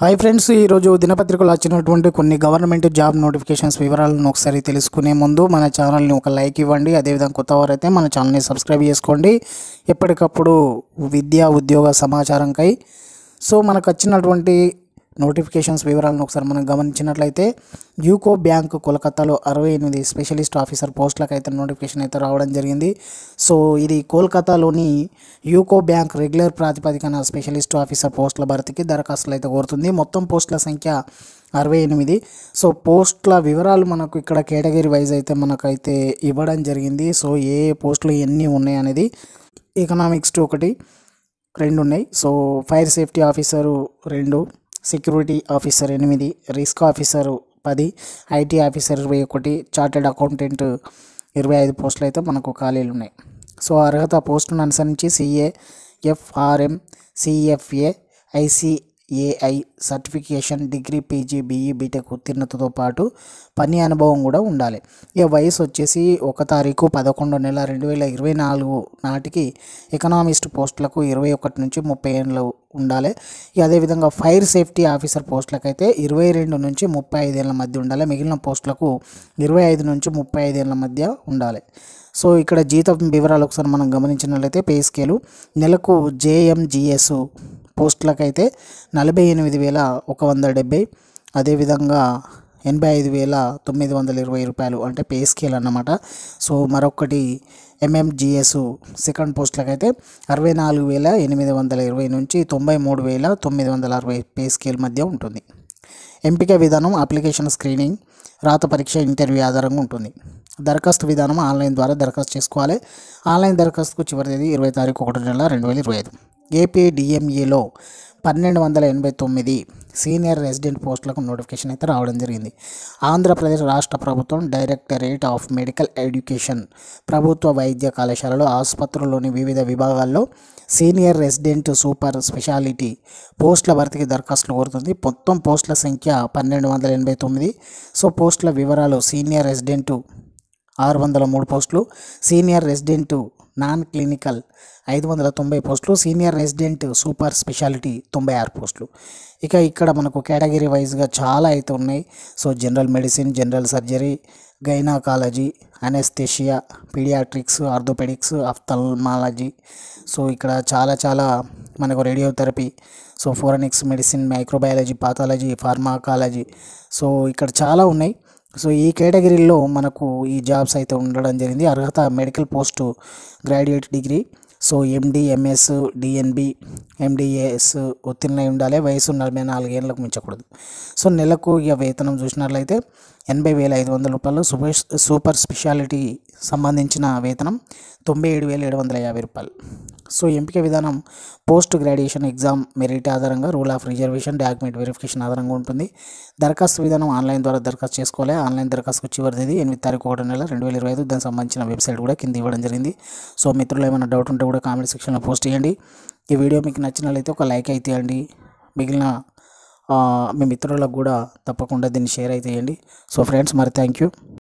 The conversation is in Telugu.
హాయ్ ఫ్రెండ్స్, ఈరోజు దినపత్రికలో వచ్చినటువంటి కొన్ని గవర్నమెంట్ జాబ్ నోటిఫికేషన్స్ వివరాలను ఒకసారి తెలుసుకునే ముందు మన ఛానల్ని ఒక లైక్ ఇవ్వండి. అదేవిధంగా కొత్తవారైతే మన ఛానల్ని సబ్స్క్రైబ్ చేసుకోండి ఎప్పటికప్పుడు విద్యా ఉద్యోగ సమాచారంకై. సో మనకు వచ్చినటువంటి నోటిఫికేషన్స్ వివరాలను ఒకసారి మనం గమనించినట్లయితే యూకో బ్యాంక్ కోల్కతాలో 68 స్పెషలిస్ట్ ఆఫీసర్ పోస్టులకు అయితే నోటిఫికేషన్ అయితే రావడం జరిగింది. సో ఇది కోల్కతాలోని యూకో బ్యాంక్ రెగ్యులర్ ప్రాతిపదికన స్పెషలిస్ట్ ఆఫీసర్ పోస్టుల భర్తీకి దరఖాస్తులు అయితే కోరుతుంది. మొత్తం పోస్టుల సంఖ్య 68. సో పోస్టుల వివరాలు మనకు ఇక్కడ కేటగిరీ వైజ్ అయితే మనకైతే ఇవ్వడం జరిగింది. సో ఏ పోస్టులు ఎన్ని ఉన్నాయి అనేది ఎకనామిక్స్ 1 2 ఉన్నాయి. So fire safety officer 2, security officer 8, risk officer 10, IT officer 21, chartered accountant 25 పోస్టులు అయితే మనకు ఖాళీలు ఉన్నాయి. సో అర్హత పోస్టును అనుసరించి CA, FRM, CFA, ICAI certification, degree, PG, BE, BTech ఉత్తీర్ణతతో పాటు పని అనుభవం కూడా ఉండాలి. ఇక వయసు వచ్చేసి 1 తారీఖు 11/2024 నాటికి ఎకనామిస్ట్ పోస్టులకు 21 నుంచి 30 ఏళ్ళు ఉండాలి. అదేవిధంగా ఫైర్ సేఫ్టీ ఆఫీసర్ పోస్టులకు అయితే 22 నుంచి 35 ఏళ్ళ మధ్య ఉండాలి. మిగిలిన పోస్టులకు 25 నుంచి 35 ఏళ్ళ మధ్య ఉండాలి. సో ఇక్కడ జీతం వివరాలు ఒకసారి మనం గమనించినట్లయితే పే స్కేలు నెలకు జేఎంజిఎస్ పోస్టులకైతే 48,170, అదేవిధంగా 85,920 రూపాయలు అంటే పే స్కేల్ అన్నమాట. సో మరొకటి ఎంఎంజిఎస్ సెకండ్ పోస్టులకైతే 64,820 నుంచి 93,960 పే స్కేల్ మధ్య ఉంటుంది. ఎంపిక విధానం అప్లికేషన్ స్క్రీనింగ్, రాత పరీక్ష, ఇంటర్వ్యూ ఆధారంగా ఉంటుంది. దరఖాస్తు విధానం ఆన్లైన్ ద్వారా దరఖాస్తు చేసుకోవాలి. ఆన్లైన్ దరఖాస్తుకు చివరి తేదీ 20 తారీఖు 1 నెల 2025. ఏపీడిఎంఏలో 1289 సీనియర్ రెసిడెంట్ పోస్టులకు నోటిఫికేషన్ అయితే రావడం జరిగింది. ఆంధ్రప్రదేశ్ రాష్ట్ర ప్రభుత్వం డైరెక్టరేట్ ఆఫ్ మెడికల్ ఎడ్యుకేషన్ ప్రభుత్వ వైద్య కళాశాలలో ఆసుపత్రుల్లోని వివిధ విభాగాల్లో సీనియర్ రెసిడెంట్ సూపర్ స్పెషాలిటీ పోస్టుల భర్తీకి దరఖాస్తులు కోరుతుంది. మొత్తం పోస్టుల సంఖ్య 1289. సో పోస్టుల వివరాలు: సీనియర్ రెసిడెంటు 603 పోస్టులు, సీనియర్ రెసిడెంటు నాన్ క్లినికల్ 590 పోస్టులు, సీనియర్ రెసిడెంట్ సూపర్ స్పెషాలిటీ 96 పోస్టులు. ఇక ఇక్కడ మనకు కేటగిరీ వైజ్గా చాలా అయితే ఉన్నాయి. So general medicine, general surgery, gynaecology, anaesthesia, paediatrics, orthopaedics, ophthalmology. So ఇక్కడ చాలా మనకు radiotherapy, so forensic medicine, microbiology, pathology, pharmacology. So ఇక్కడ చాలా ఉన్నాయి. సో ఈ కేటగిరీలో మనకు ఈ జాబ్స్ అయితే ఉండడం జరిగింది. అర్హత medical post graduate degree, so MD, MS, DNB, MDS ఉత్తీర్ణై ఉండాలి. వయసు 44 ఏళ్ళకు మించకూడదు. సో నెలకు ఇక వేతనం చూసినట్లయితే 80,500 రూపాయలు. సూపర్ స్పెషాలిటీ సంబంధించిన వేతనం 97,750 రూపాయలు. సో ఎంపిక విధానం పోస్ట్ గ్రాడ్యుయేషన్ ఎగ్జామ్ మెరిట్ ఆధారంగా, rule of reservation, document verification ఆధారంగా ఉంటుంది. దరఖాస్తు విధానం ఆన్లైన్ ద్వారా దరఖాస్తు చేసుకోవాలి. ఆన్లైన్ దరఖాస్తుకు చివరి తేదీ 8 తారీఖు 1 నెల 2025. దానికి సంబంధించిన వెబ్సైట్ కూడా కింద ఇవ్వడం జరిగింది. సో మిత్రులు ఏమైనా డౌట్ ఉంటే కూడా కామెంట్ సెక్షన్లో పోస్ట్ చేయండి. ఈ వీడియో మీకు నచ్చినట్లయితే ఒక లైక్ అయితే ఇవ్వండి. మిగిలిన మీ మిత్రులకు కూడా తప్పకుండా దీన్ని షేర్ అయితే చేయండి. సో ఫ్రెండ్స్, మరి థ్యాంక్ యూ.